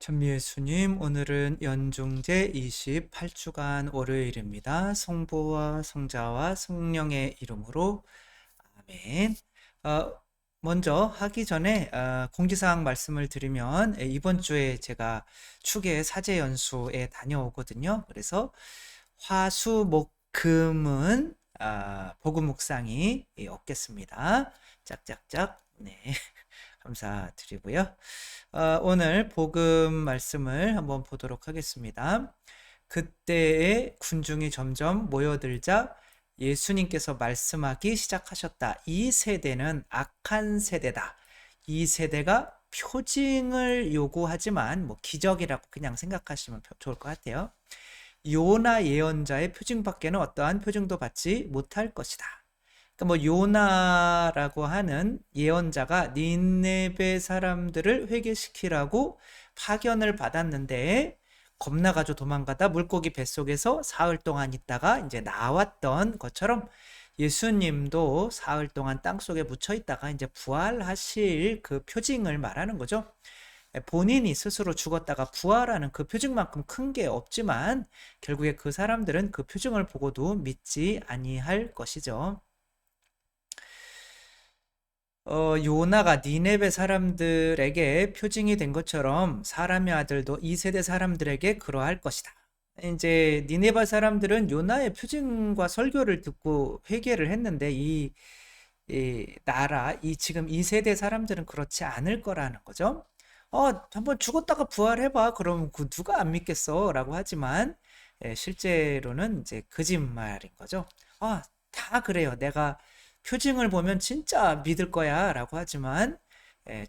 천미예수님, 오늘은 연중제 28주간 월요일입니다. 성부와 성자와 성령의 이름으로 아멘. 어, 먼저 하기 전에 공지사항 말씀을 드리면 이번 주에 제가 축의 사제연수에 다녀오거든요. 그래서 화, 수, 목, 금은 복음 묵상이 없겠습니다. 짝짝짝. 네. 감사드리고요. 오늘 복음 말씀을 한번 보도록 하겠습니다. 그때의 군중이 점점 모여들자 예수님께서 말씀하기 시작하셨다. 이 세대는 악한 세대다. 이 세대가 표징을 요구하지만 기적이라고 그냥 생각하시면 좋을 것 같아요. 요나 예언자의 표징밖에는 어떠한 표징도 받지 못할 것이다. 그러니까 요나라고 하는 예언자가 니네베 사람들을 회개시키라고 파견을 받았는데 겁나가지고 도망가다 물고기 뱃속에서 사흘 동안 있다가 이제 나왔던 것처럼 예수님도 사흘 동안 땅속에 묻혀 있다가 이제 부활하실 그 표징을 말하는 거죠. 본인이 스스로 죽었다가 부활하는 그 표징만큼 큰 게 없지만 결국에 그 사람들은 그 표징을 보고도 믿지 아니할 것이죠. 요나가 니네베 사람들에게 표징이 된 것처럼 사람의 아들도 이 세대 사람들에게 그러할 것이다. 이제 니네베 사람들은 요나의 표징과 설교를 듣고 회개를 했는데 지금 이 세대 사람들은 그렇지 않을 거라는 거죠. 한번 죽었다가 부활해봐. 그럼 누가 안 믿겠어? 라고 하지만 실제로는 이제 거짓말인 거죠. 다 그래요. 내가 표징을 보면 진짜 믿을 거야 라고 하지만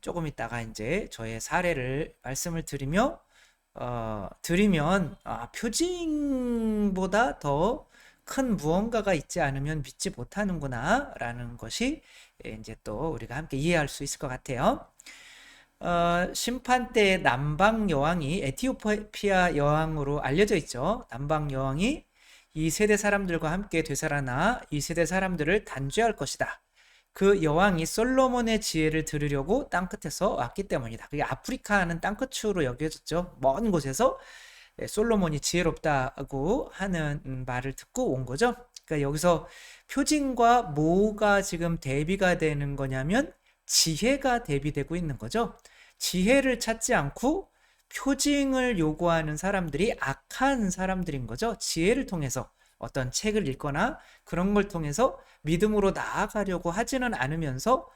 조금 있다가 이제 저의 사례를 말씀을 드리면 표징보다 더 큰 무언가가 있지 않으면 믿지 못하는구나 라는 것이 이제 또 우리가 함께 이해할 수 있을 것 같아요. 심판 때 남방 여왕이 에티오피아 여왕으로 알려져 있죠. 남방 여왕이 이 세대 사람들과 함께 되살아나 이 세대 사람들을 단죄할 것이다. 그 여왕이 솔로몬의 지혜를 들으려고 땅끝에서 왔기 때문이다. 그게 아프리카는 땅끝으로 여겨졌죠. 먼 곳에서 솔로몬이 지혜롭다고 하는 말을 듣고 온 거죠. 그러니까 여기서 표징과 뭐가 지금 대비가 되는 거냐면 지혜가 대비되고 있는 거죠. 지혜를 찾지 않고 표징을 요구하는 사람들이 악한 사람들인 거죠. 지혜를 통해서 어떤 책을 읽거나 그런 걸 통해서 믿음으로 나아가려고 하지는 않으면서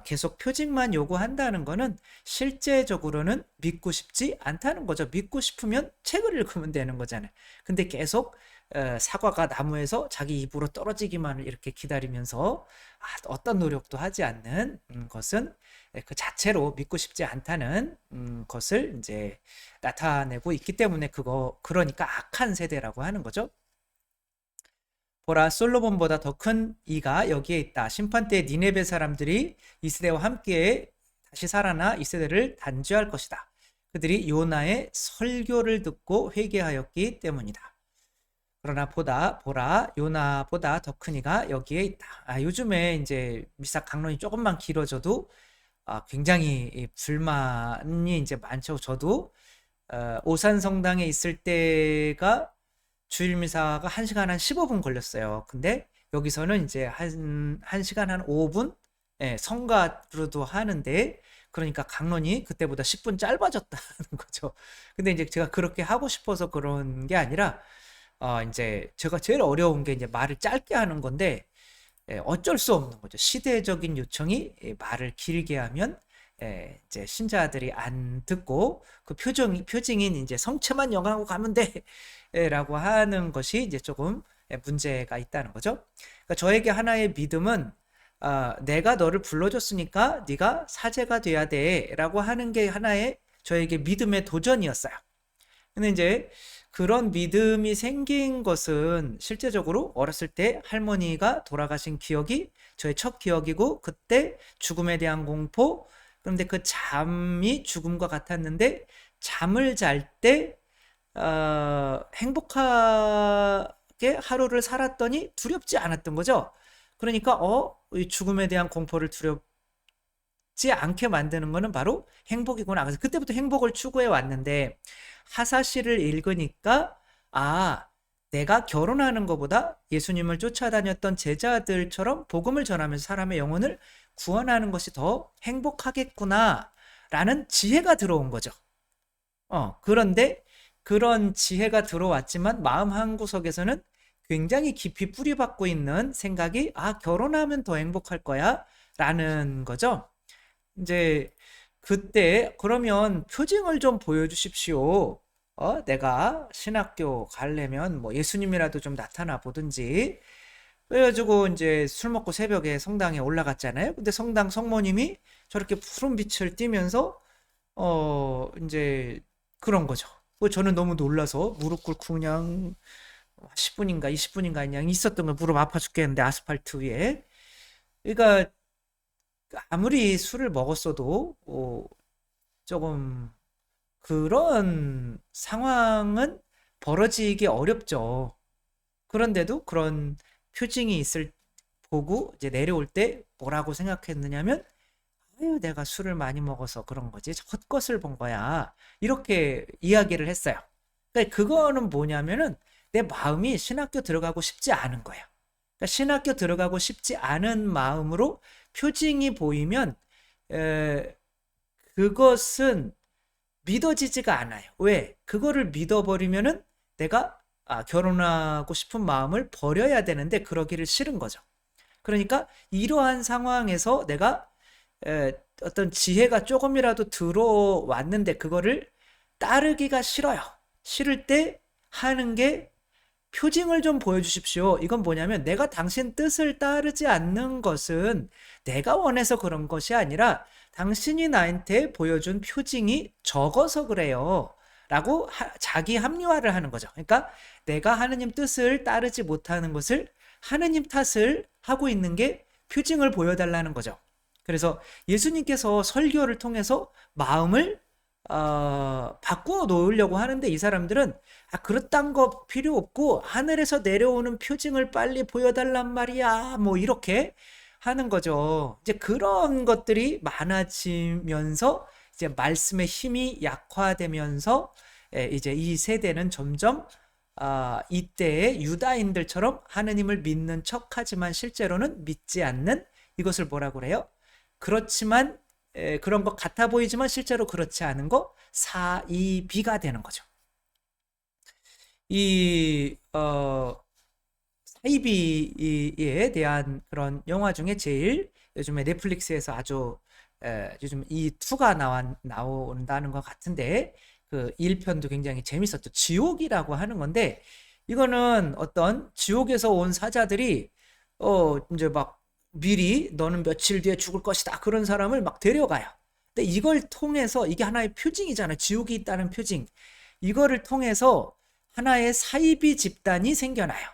계속 표징만 요구한다는 거는 실제적으로는 믿고 싶지 않다는 거죠. 믿고 싶으면 책을 읽으면 되는 거잖아요. 근데 계속 사과가 나무에서 자기 입으로 떨어지기만을 이렇게 기다리면서 어떤 노력도 하지 않는 것은 그 자체로 믿고 싶지 않다는 것을 이제 나타내고 있기 때문에 그러니까 악한 세대라고 하는 거죠. 보라, 솔로몬보다 더 큰 이가 여기에 있다. 심판 때 니네베 사람들이 이 세대와 함께 다시 살아나 이 세대를 단죄할 것이다. 그들이 요나의 설교를 듣고 회개하였기 때문이다. 그러나 보라, 요나보다 더 큰 이가 여기에 있다. 요즘에 이제 미사 강론이 조금만 길어져도 굉장히 불만이 이제 많죠. 저도 오산 성당에 있을 때가 주일 미사가 1시간 한 15분 걸렸어요. 근데 여기서는 이제 한 1시간 한 5분 성가로도 하는데 그러니까 강론이 그때보다 10분 짧아졌다는 거죠. 근데 이제 제가 그렇게 하고 싶어서 그런 게 아니라 이제 제가 제일 어려운 게 이제 말을 짧게 하는 건데 어쩔 수 없는 거죠. 시대적인 요청이 말을 길게 하면 이제 신자들이 안 듣고 그 표징인 이제 성체만 영하고 가면 돼라고 하는 것이 이제 조금 문제가 있다는 거죠. 그러니까 저에게 하나의 믿음은 내가 너를 불러줬으니까 네가 사제가 돼야 돼라고 하는 게 하나의 저에게 믿음의 도전이었어요. 근데 이제 그런 믿음이 생긴 것은 실제적으로 어렸을 때 할머니가 돌아가신 기억이 저의 첫 기억이고 그때 죽음에 대한 공포, 그런데 그 잠이 죽음과 같았는데 잠을 잘 때 행복하게 하루를 살았더니 두렵지 않았던 거죠. 그러니까 이 죽음에 대한 공포를 죽지 않게 만드는 거는 바로 행복이구나. 그래서 그때부터 행복을 추구해 왔는데 하사시를 읽으니까 내가 결혼하는 것보다 예수님을 쫓아다녔던 제자들처럼 복음을 전하면서 사람의 영혼을 구원하는 것이 더 행복하겠구나 라는 지혜가 들어온 거죠. 그런데 그런 지혜가 들어왔지만 마음 한구석에서는 굉장히 깊이 뿌리박고 있는 생각이 결혼하면 더 행복할 거야 라는 거죠. 이제 그때 그러면 표징을 좀 보여주십시오. 내가 신학교 가려면 뭐 예수님이라도 좀 나타나 보든지. 그래가지고 이제 술 먹고 새벽에 성당에 올라갔잖아요. 근데 성당 성모님이 저렇게 푸른 빛을 띠면서 이제 그런 거죠. 저는 너무 놀라서 무릎 꿇고 그냥 10분인가 20분인가 그냥 있었던 거, 무릎 아파 죽겠는데 아스팔트 위에. 그러니까 아무리 술을 먹었어도 조금 그런 상황은 벌어지기 어렵죠. 그런데도 그런 표징이 있을 보고 이제 내려올 때 뭐라고 생각했느냐면 내가 술을 많이 먹어서 그런 거지 헛것을 본 거야 이렇게 이야기를 했어요. 그러니까 그거는 뭐냐면은 내 마음이 신학교 들어가고 싶지 않은 거예요. 그러니까 신학교 들어가고 싶지 않은 마음으로 표징이 보이면 그것은 믿어지지가 않아요. 왜? 그거를 믿어버리면은 내가 결혼하고 싶은 마음을 버려야 되는데 그러기를 싫은 거죠. 그러니까 이러한 상황에서 내가 어떤 지혜가 조금이라도 들어왔는데 그거를 따르기가 싫어요. 싫을 때 하는 게 표징을 좀 보여주십시오. 이건 뭐냐면 내가 당신 뜻을 따르지 않는 것은 내가 원해서 그런 것이 아니라 당신이 나한테 보여준 표징이 적어서 그래요. 라고 자기 합리화를 하는 거죠. 그러니까 내가 하느님 뜻을 따르지 못하는 것을 하느님 탓을 하고 있는 게 표징을 보여달라는 거죠. 그래서 예수님께서 설교를 통해서 마음을 바꾸어 놓으려고 하는데 이 사람들은 그렇단 거 필요 없고 하늘에서 내려오는 표징을 빨리 보여달란 말이야 뭐 이렇게 하는 거죠. 이제 그런 것들이 많아지면서 이제 말씀의 힘이 약화되면서 이제 이 세대는 점점 이때의 유다인들처럼 하느님을 믿는 척하지만 실제로는 믿지 않는, 이것을 뭐라고 그래요? 그렇지만 그런 것 같아 보이지만 실제로 그렇지 않은 거, 사이비가 되는 거죠. 이 사이비에 대한 그런 영화 중에 제일 요즘에 넷플릭스에서 아주 요즘 이 2가 나온다는 것 같은데 그 1편도 굉장히 재밌었죠. 지옥이라고 하는 건데 이거는 어떤 지옥에서 온 사자들이 이제 막 미리 너는 며칠 뒤에 죽을 것이다 그런 사람을 막 데려가요. 근데 이걸 통해서 이게 하나의 표징이잖아요. 지옥이 있다는 표징. 이거를 통해서 하나의 사이비 집단이 생겨나요.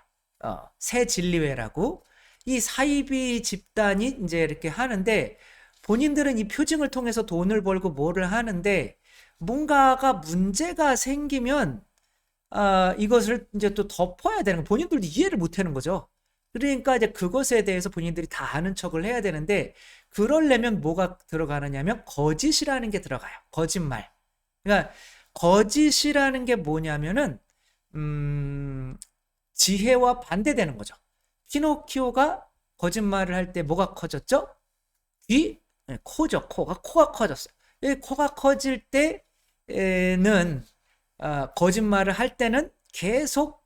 새 진리회라고. 이 사이비 집단이 이제 이렇게 하는데 본인들은 이 표징을 통해서 돈을 벌고 뭐를 하는데 뭔가가 문제가 생기면 이것을 이제 또 덮어야 되는 거, 본인들도 이해를 못 하는 거죠. 그러니까 이제 그것에 대해서 본인들이 다 아는 척을 해야 되는데 그러려면 뭐가 들어가느냐면 거짓이라는 게 들어가요. 거짓말. 그러니까 거짓이라는 게 뭐냐면은 지혜와 반대되는 거죠. 피노키오가 거짓말을 할 때 뭐가 커졌죠? 귀? 네, 코죠. 코가 커졌어요. 코가 커질 때는 거짓말을 할 때는 계속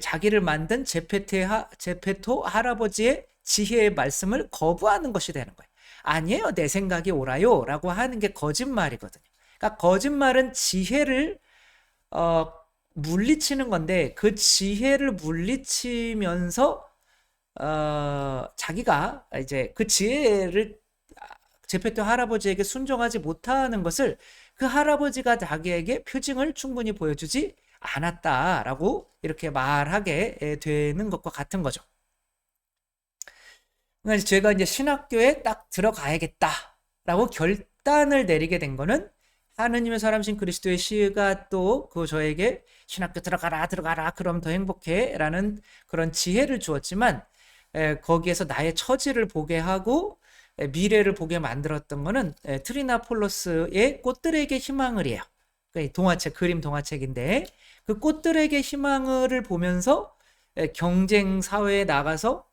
자기를 만든 제페토 할아버지의 지혜의 말씀을 거부하는 것이 되는 거예요. 아니에요, 내 생각이 옳아요 라고 하는 게 거짓말이거든요. 그러니까 거짓말은 지혜를 물리치는 건데 그 지혜를 물리치면서 자기가 이제 그 지혜를 제페토 할아버지에게 순종하지 못하는 것을 그 할아버지가 자기에게 표징을 충분히 보여주지 않았다라고 이렇게 말하게 되는 것과 같은 거죠. 그래서 제가 이제 신학교에 딱 들어가야겠다라고 결단을 내리게 된 거는 하느님의 사람신 그리스도의 시가 또 그 저에게 신학교 들어가라 그럼 더 행복해 라는 그런 지혜를 주었지만 거기에서 나의 처지를 보게 하고 미래를 보게 만들었던 거는 트리나폴로스의 꽃들에게 희망을이에요. 동화책, 그림 동화책인데 그 꽃들에게 희망을 보면서 경쟁 사회에 나가서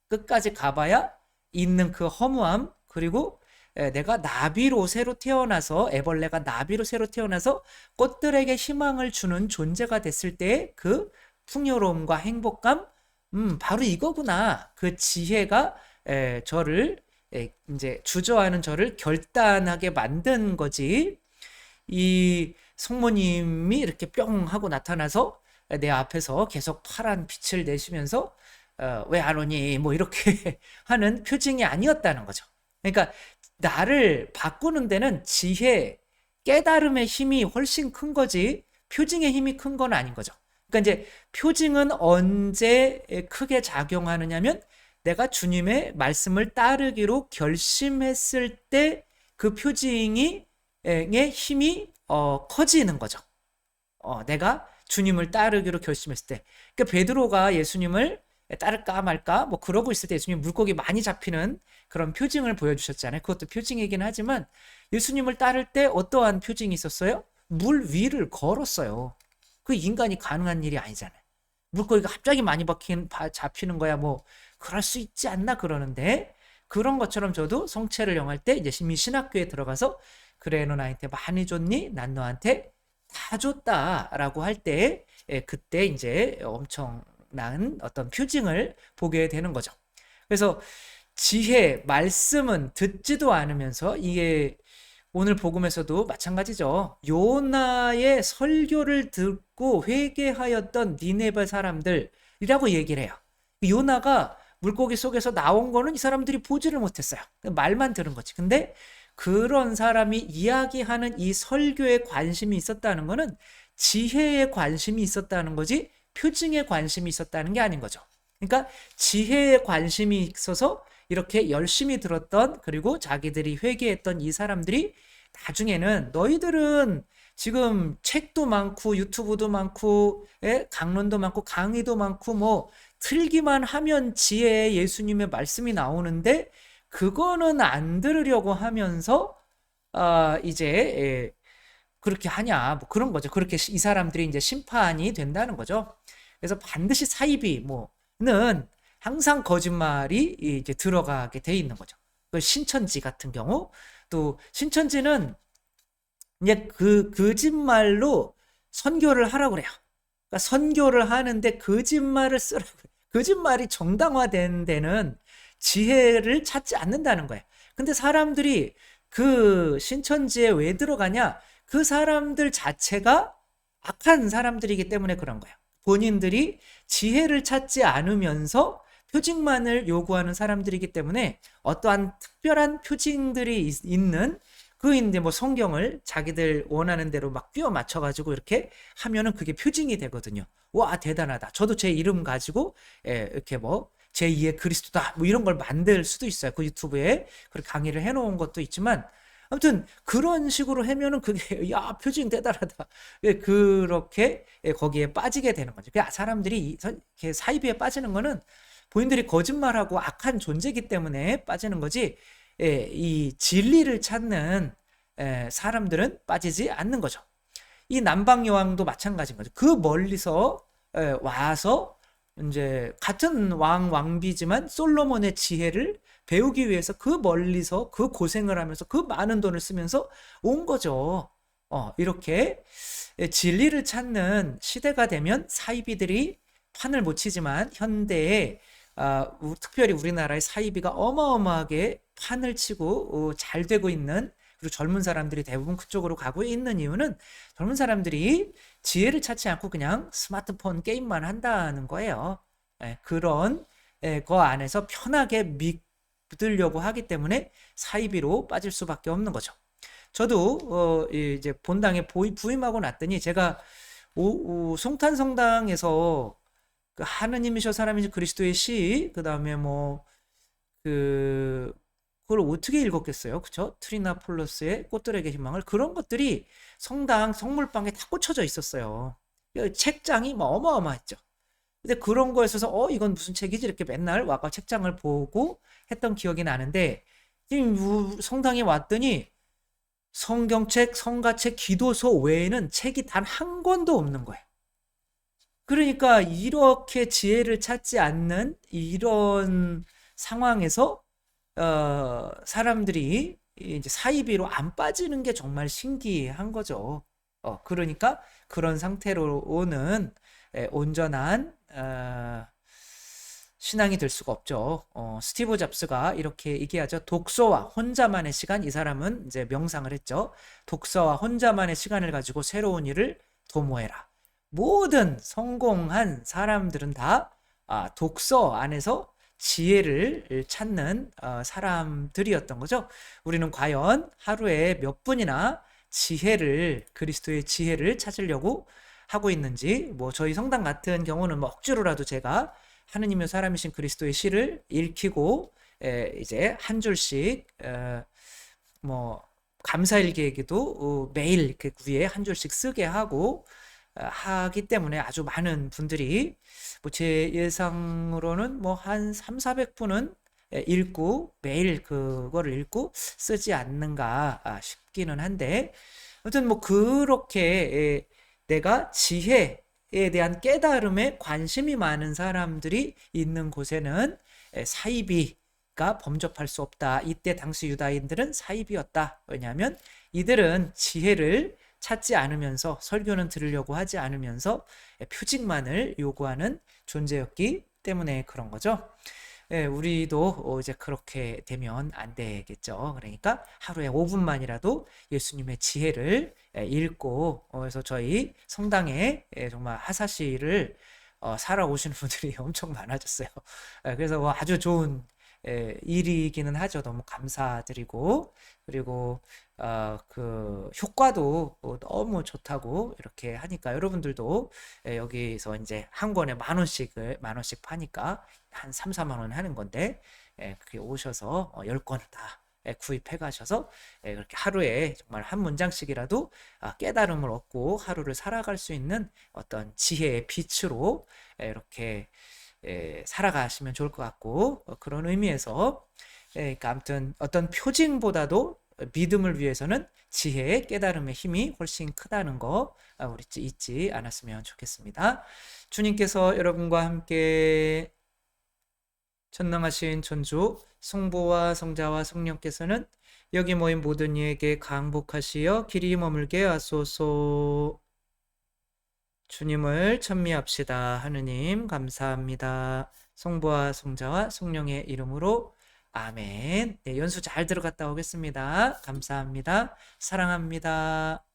끝까지 가봐야 있는 그 허무함, 그리고 내가 나비로 새로 태어나서, 애벌레가 나비로 새로 태어나서 꽃들에게 희망을 주는 존재가 됐을 때의 그 풍요로움과 행복감, 바로 이거구나. 그 지혜가 저를 이제 주저하는 저를 결단하게 만든 거지. 이 성모님이 이렇게 뿅 하고 나타나서 내 앞에서 계속 파란 빛을 내시면서 왜 안 오니? 뭐 이렇게 하는 표징이 아니었다는 거죠. 그러니까 나를 바꾸는 데는 지혜, 깨달음의 힘이 훨씬 큰 거지 표징의 힘이 큰 건 아닌 거죠. 그러니까 이제 표징은 언제 크게 작용하느냐면 내가 주님의 말씀을 따르기로 결심했을 때 그 표징의 힘이 커지는 거죠. 내가 주님을 따르기로 결심했을 때. 그러니까 베드로가 예수님을 따를까 말까 뭐 그러고 있을 때 예수님 물고기 많이 잡히는 그런 표징을 보여주셨잖아요. 그것도 표징이긴 하지만 예수님을 따를 때 어떠한 표징이 있었어요? 물 위를 걸었어요. 그 인간이 가능한 일이 아니잖아요. 물고기가 갑자기 많이 잡히는 거야 뭐 그럴 수 있지 않나 그러는데, 그런 것처럼 저도 성체를 영할 때 이제 신학교에 들어가서 그래 너 나한테 많이 줬니? 난 너한테 다 줬다라고 할 때 그때 이제 엄청난 어떤 표징을 보게 되는 거죠. 그래서 지혜, 말씀은 듣지도 않으면서, 이게 오늘 복음에서도 마찬가지죠. 요나의 설교를 듣고 회개하였던 니네베 사람들이라고 얘기를 해요. 요나가 물고기 속에서 나온 거는 이 사람들이 보지를 못했어요. 말만 들은 거지. 근데 그런 사람이 이야기하는 이 설교에 관심이 있었다는 거는 지혜에 관심이 있었다는 거지 표징에 관심이 있었다는 게 아닌 거죠. 그러니까 지혜에 관심이 있어서 이렇게 열심히 들었던, 그리고 자기들이 회개했던 이 사람들이 나중에는 너희들은 지금 책도 많고 유튜브도 많고 강론도 많고 강의도 많고 뭐 틀기만 하면 지혜의 예수님의 말씀이 나오는데 그거는 안 들으려고 하면서 이제 그렇게 하냐 뭐 그런 거죠. 그렇게 이 사람들이 이제 심판이 된다는 거죠. 그래서 반드시 사이비 뭐는 항상 거짓말이 이제 들어가게 돼 있는 거죠. 그 신천지 같은 경우, 또 신천지는 이제 그 거짓말로 선교를 하라고 그래요. 그러니까 선교를 하는데 거짓말을 쓰라고. 거짓말이 정당화된 데는 지혜를 찾지 않는다는 거예요. 근데 사람들이 그 신천지에 왜 들어가냐? 그 사람들 자체가 악한 사람들이기 때문에 그런 거예요. 본인들이 지혜를 찾지 않으면서 표징만을 요구하는 사람들이기 때문에 어떠한 특별한 표징들이 있는 그 이제 뭐 성경을 자기들 원하는 대로 막 끼워 맞춰가지고 이렇게 하면은 그게 표징이 되거든요. 와 대단하다. 저도 제 이름 가지고 이렇게 뭐 제2의 그리스도다 뭐 이런 걸 만들 수도 있어요. 그 유튜브에 그렇게 강의를 해놓은 것도 있지만 아무튼 그런 식으로 하면은 그게 야 표징 대단하다. 그렇게 거기에 빠지게 되는 거죠. 사람들이 이렇게 사이비에 빠지는 거는 본인들이 거짓말하고 악한 존재이기 때문에 빠지는 거지 이 진리를 찾는 사람들은 빠지지 않는 거죠. 이 남방 여왕도 마찬가지인 거죠. 그 멀리서 와서 이제 같은 왕비지만 솔로몬의 지혜를 배우기 위해서 그 멀리서 그 고생을 하면서 그 많은 돈을 쓰면서 온 거죠. 이렇게 진리를 찾는 시대가 되면 사이비들이 판을 못 치지만 현대에 특별히 우리나라의 사이비가 어마어마하게 판을 치고 잘 되고 있는, 그리고 젊은 사람들이 대부분 그쪽으로 가고 있는 이유는 젊은 사람들이 지혜를 찾지 않고 그냥 스마트폰 게임만 한다는 거예요. 그런 거 안에서 편하게 믿으려고 하기 때문에 사이비로 빠질 수밖에 없는 거죠. 저도 이제 본당에 부임하고 났더니 제가 송탄성당에서 그 하느님이셔 사람이지 그리스도의 시, 그 다음에 뭐 그걸 어떻게 읽었겠어요, 그쵸? 트리나폴로스의 꽃들에게 희망을, 그런 것들이 성당 성물방에 다 꽂혀져 있었어요. 책장이 뭐 어마어마했죠. 근데 그런 거에 있어서 이건 무슨 책이지 이렇게 맨날 와가 책장을 보고 했던 기억이 나는데, 지금 성당에 왔더니 성경책, 성가책, 기도서 외에는 책이 단 한 권도 없는 거예요. 그러니까 이렇게 지혜를 찾지 않는 이런 상황에서 사람들이 이제 사이비로 안 빠지는 게 정말 신기한 거죠. 그러니까 그런 상태로는 온전한 신앙이 될 수가 없죠. 스티브 잡스가 이렇게 얘기하죠. 독서와 혼자만의 시간, 이 사람은 이제 명상을 했죠. 독서와 혼자만의 시간을 가지고 새로운 일을 도모해라. 모든 성공한 사람들은 다 독서 안에서 지혜를 찾는 사람들이었던 거죠. 우리는 과연 하루에 몇 분이나 그리스도의 지혜를 찾으려고 하고 있는지, 뭐 저희 성당 같은 경우는 뭐 억지로라도 제가 하느님의 사람이신 그리스도의 시를 읽히고 이제 한 줄씩 뭐 감사일기에게도 매일 그 위에 한 줄씩 쓰게 하고 하기 때문에 아주 많은 분들이 뭐 제 예상으로는 뭐 한 3, 400분은 읽고 매일 그거를 읽고 쓰지 않는가 싶기는 한데, 아무튼 뭐 그렇게 내가 지혜에 대한 깨달음에 관심이 많은 사람들이 있는 곳에는 사이비가 범접할 수 없다. 이때 당시 유다인들은 사이비였다. 왜냐하면 이들은 지혜를 찾지 않으면서, 설교는 들으려고 하지 않으면서 표직만을 요구하는 존재였기 때문에 그런 거죠. 우리도 이제 그렇게 되면 안 되겠죠. 그러니까 하루에 5분만이라도 예수님의 지혜를 읽고, 그래서 저희 성당에 정말 하사시를 살아오시는 분들이 엄청 많아졌어요. 그래서 뭐 아주 좋은 일이기는 하죠. 너무 감사드리고, 그리고 그 효과도 너무 좋다고 이렇게 하니까 여러분들도 여기서 이제 한 권에 만 원씩 파니까 한 3, 4만 원 하는 건데, 그게 오셔서 10권을 다 구입해 가셔서 그렇게 하루에 정말 한 문장씩이라도 깨달음을 얻고 하루를 살아갈 수 있는 어떤 지혜의 빛으로 이렇게 살아가시면 좋을 것 같고, 그런 의미에서 그러니까 아무튼 어떤 표징보다도 믿음을 위해서는 지혜의 깨달음의 힘이 훨씬 크다는 거 우리 잊지 않았으면 좋겠습니다. 주님께서 여러분과 함께 전능하신 천주 성부와 성자와 성령께서는 여기 모인 모든 이에게 강복하시어 길이 머물게 하소서. 주님을 찬미합시다. 하느님 감사합니다. 성부와 성자와 성령의 이름으로 아멘. 네, 연수 잘 들어갔다 오겠습니다. 감사합니다. 사랑합니다.